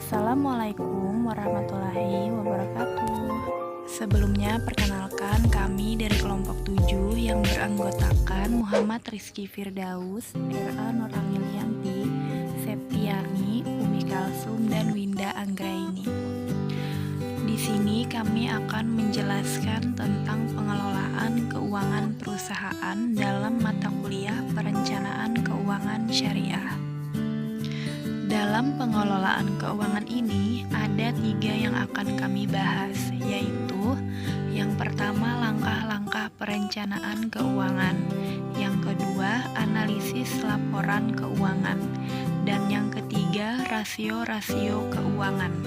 Assalamualaikum warahmatullahi wabarakatuh. Sebelumnya perkenalkan kami dari kelompok 7 yang beranggotakan Muhammad Rizky Firdaus, Dera Nur Amilianti, Septiani, Umi Kalsum, dan Winda Anggraini. Di sini kami akan menjelaskan tentang pengelolaan keuangan perusahaan dalam mata kuliah Perencanaan Keuangan Syariah. Dalam pengelolaan keuangan ini, ada 3 yang akan kami bahas, yaitu yang pertama langkah-langkah perencanaan keuangan, yang kedua analisis laporan keuangan, dan yang ketiga rasio-rasio keuangan.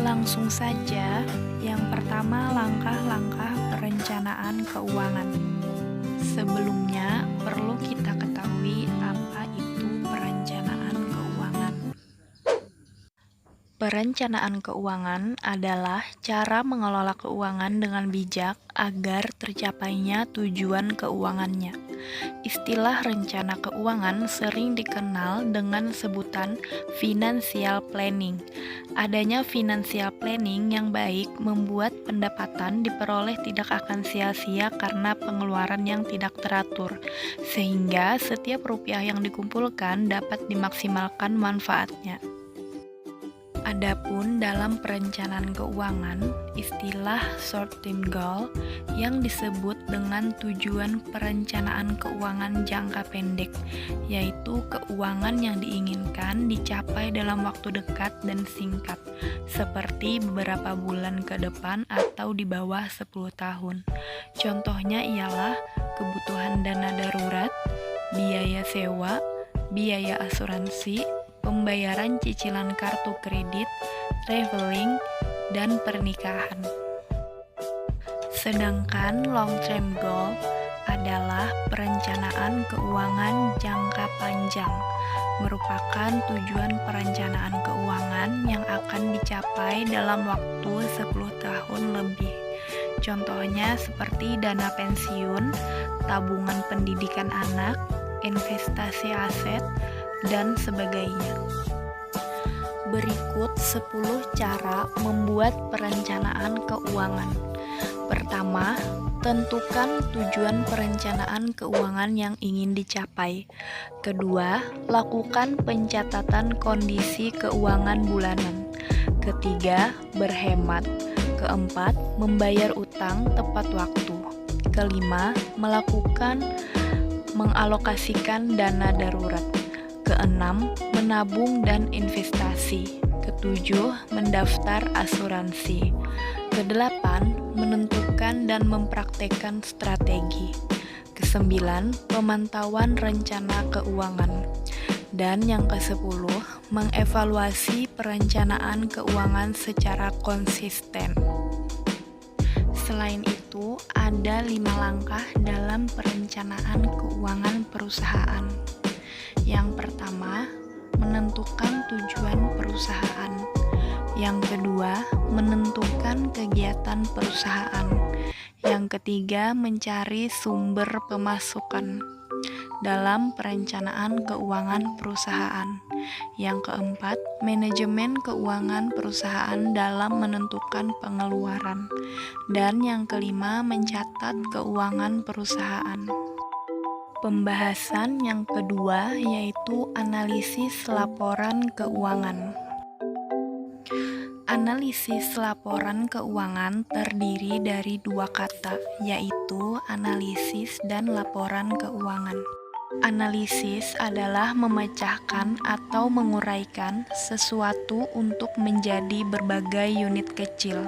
Langsung saja, yang pertama langkah-langkah perencanaan keuangan. Sebelumnya, perlu kita ketahui apa itu perencanaan keuangan. Perencanaan keuangan adalah cara mengelola keuangan dengan bijak agar tercapainya tujuan keuangannya. Istilah rencana keuangan sering dikenal dengan sebutan financial planning. Adanya financial planning yang baik membuat pendapatan diperoleh tidak akan sia-sia karena pengeluaran yang tidak teratur, sehingga setiap rupiah yang dikumpulkan dapat dimaksimalkan manfaatnya. Adapun dalam perencanaan keuangan, istilah short-term goal yang disebut dengan tujuan perencanaan keuangan jangka pendek, yaitu keuangan yang diinginkan dicapai dalam waktu dekat dan singkat, seperti beberapa bulan ke depan atau di bawah 10 tahun. Contohnya ialah kebutuhan dana darurat, biaya sewa, biaya asuransi, pembayaran cicilan kartu kredit, traveling, dan pernikahan. Sedangkan long-term goal adalah perencanaan keuangan jangka panjang, merupakan tujuan perencanaan keuangan yang akan dicapai dalam waktu 10 tahun lebih. Contohnya seperti dana pensiun, tabungan pendidikan anak, investasi aset, dan sebagainya. Berikut 10 cara membuat perencanaan keuangan. Pertama, tentukan tujuan perencanaan keuangan yang ingin dicapai. Kedua, lakukan pencatatan kondisi keuangan bulanan. Ketiga, berhemat. Keempat, membayar utang tepat waktu. Kelima, mengalokasikan dana darurat. Keenam, menabung dan investasi. Ketujuh, mendaftar asuransi. Kedelapan, menentukan dan mempraktekkan strategi. Kesembilan, pemantauan rencana keuangan. Dan yang kesepuluh, mengevaluasi perencanaan keuangan secara konsisten. Selain itu, ada 5 langkah dalam perencanaan keuangan perusahaan. Yang pertama, menentukan tujuan perusahaan. Yang kedua, menentukan kegiatan perusahaan. Yang ketiga, mencari sumber pemasukan dalam perencanaan keuangan perusahaan. Yang keempat, manajemen keuangan perusahaan dalam menentukan pengeluaran. Dan yang kelima, mencatat keuangan perusahaan. Pembahasan yang kedua yaitu analisis laporan keuangan. Analisis laporan keuangan terdiri dari 2 kata, yaitu analisis dan laporan keuangan. Analisis adalah memecahkan atau menguraikan sesuatu untuk menjadi berbagai unit kecil.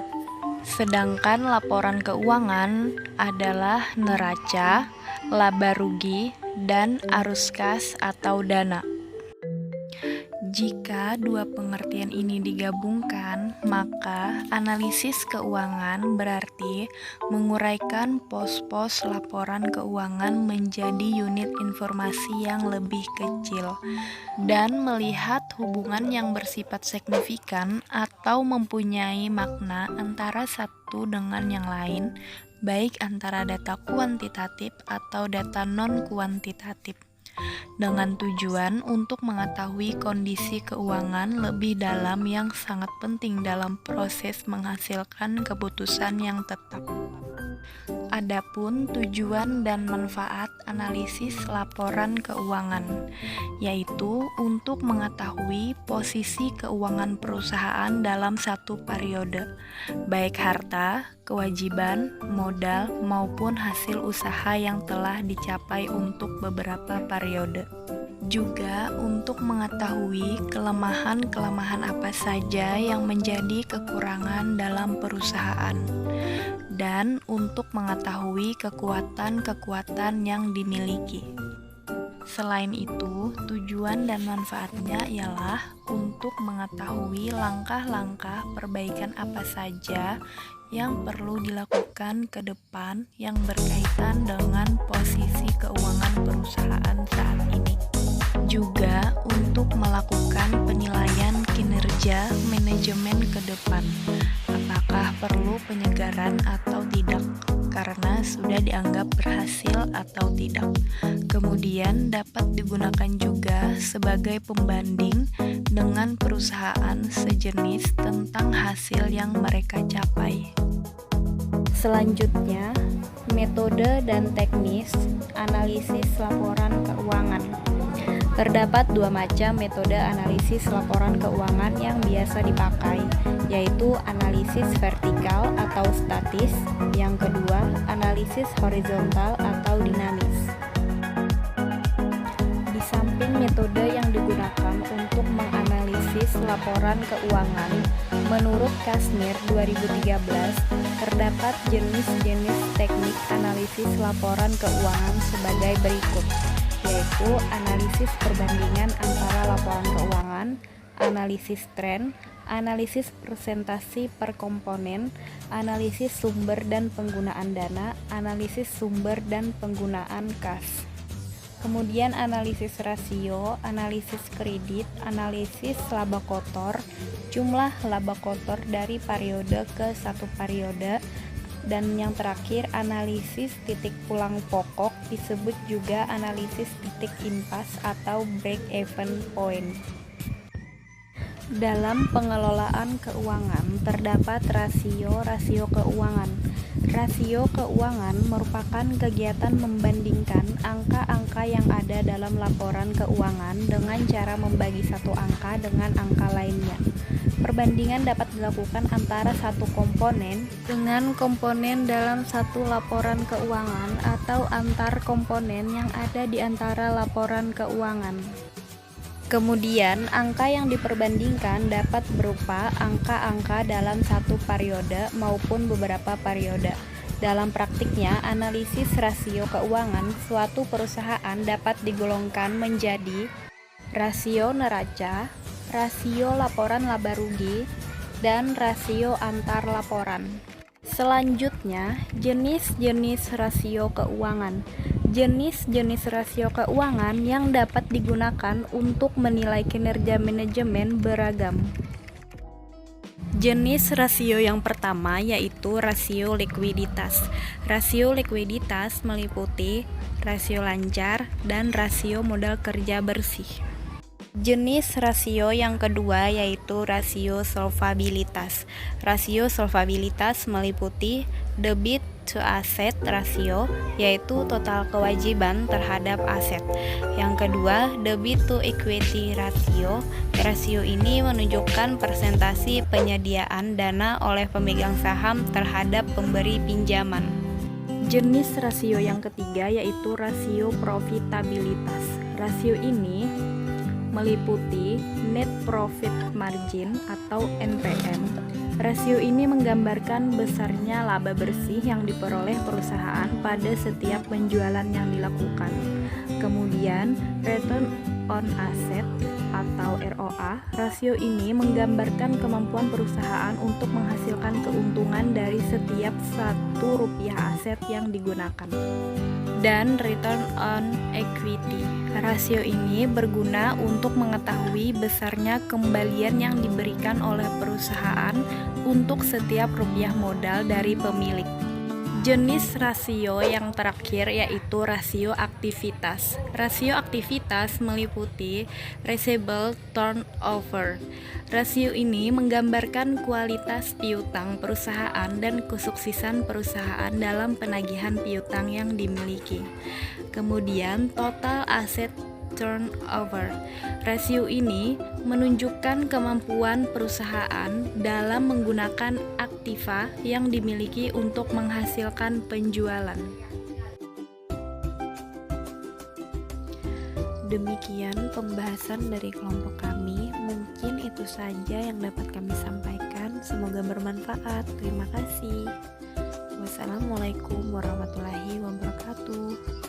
Sedangkan laporan keuangan adalah neraca, laba rugi, dan arus kas atau dana. Jika 2 pengertian ini digabungkan, maka analisis keuangan berarti menguraikan pos-pos laporan keuangan menjadi unit informasi yang lebih kecil dan melihat hubungan yang bersifat signifikan atau mempunyai makna antara satu dengan yang lain, baik antara data kuantitatif atau data non-kuantitatif. dengan tujuan untuk mengetahui kondisi keuangan lebih dalam yang sangat penting dalam proses menghasilkan keputusan yang tetap. Adapun tujuan dan manfaat analisis laporan keuangan, yaitu untuk mengetahui posisi keuangan perusahaan dalam satu periode, baik harta, kewajiban, modal, maupun hasil usaha yang telah dicapai untuk beberapa periode. Juga untuk mengetahui kelemahan-kelemahan apa saja yang menjadi kekurangan dalam perusahaan, dan untuk mengetahui kekuatan-kekuatan yang dimiliki. Selain itu, tujuan dan manfaatnya ialah untuk mengetahui langkah-langkah perbaikan apa saja yang perlu dilakukan ke depan yang berkaitan dengan posisi keuangan perusahaan saat ini. Juga untuk melakukan penilaian kinerja manajemen ke depan, apakah perlu penyegaran atau tidak, karena sudah dianggap berhasil atau tidak. Kemudian dapat digunakan juga sebagai pembanding dengan perusahaan sejenis tentang hasil yang mereka capai. Selanjutnya, metode dan teknis analisis laporan keuangan. Terdapat dua macam metode analisis laporan keuangan yang biasa dipakai, yaitu analisis vertikal atau statis, yang kedua analisis horizontal atau dinamis. Di samping metode yang digunakan untuk menganalisis laporan keuangan, menurut Kasmir 2013, terdapat jenis-jenis teknik analisis laporan keuangan sebagai berikut, yaitu analisis perbandingan antara laporan keuangan, analisis tren, analisis presentasi per komponen, analisis sumber dan penggunaan dana, analisis sumber dan penggunaan kas. Kemudian analisis rasio, analisis kredit, analisis laba kotor, jumlah laba kotor dari periode ke satu periode, dan yang terakhir analisis titik pulang pokok, disebut juga analisis titik impas atau break even point. Dalam pengelolaan keuangan terdapat rasio keuangan. Rasio keuangan merupakan kegiatan membandingkan angka-angka yang ada dalam laporan keuangan dengan cara membagi satu angka dengan angka lainnya. Perbandingan dapat dilakukan antara satu komponen dengan komponen dalam satu laporan keuangan atau antar komponen yang ada di antara laporan keuangan. Kemudian, angka yang diperbandingkan dapat berupa angka-angka dalam satu periode maupun beberapa periode. Dalam praktiknya, analisis rasio keuangan suatu perusahaan dapat digolongkan menjadi rasio neraca, rasio laporan laba rugi, dan rasio antar laporan. Selanjutnya, jenis-jenis rasio keuangan. Jenis-jenis rasio keuangan yang dapat digunakan untuk menilai kinerja manajemen beragam. Jenis rasio yang pertama yaitu rasio likuiditas. Rasio likuiditas meliputi rasio lancar dan rasio modal kerja bersih. Jenis rasio yang kedua yaitu rasio solvabilitas. Rasio solvabilitas meliputi debit to asset rasio, yaitu total kewajiban terhadap aset. Yang kedua, debit to equity rasio. Rasio ini menunjukkan persentasi penyediaan dana oleh pemegang saham terhadap pemberi pinjaman. Jenis rasio yang ketiga yaitu rasio profitabilitas. Rasio ini meliputi net profit margin atau NPM. Rasio ini menggambarkan besarnya laba bersih yang diperoleh perusahaan pada setiap penjualan yang dilakukan. Kemudian, return on asset atau ROA. Rasio ini menggambarkan kemampuan perusahaan untuk menghasilkan keuntungan dari setiap Rp1 aset yang digunakan. Dan return on equity. Rasio ini berguna untuk mengetahui besarnya kembalian yang diberikan oleh perusahaan untuk setiap rupiah modal dari pemilik. Jenis rasio yang terakhir yaitu rasio aktivitas. Rasio aktivitas meliputi receivable turnover. Rasio ini menggambarkan kualitas piutang perusahaan dan kesuksesan perusahaan dalam penagihan piutang yang dimiliki. Kemudian total aset turnover. Rasio ini menunjukkan kemampuan perusahaan dalam menggunakan aktiva yang dimiliki untuk menghasilkan penjualan. Demikian pembahasan dari kelompok kami. Mungkin itu saja yang dapat kami sampaikan. Semoga bermanfaat. Terima kasih. Wassalamualaikum warahmatullahi wabarakatuh.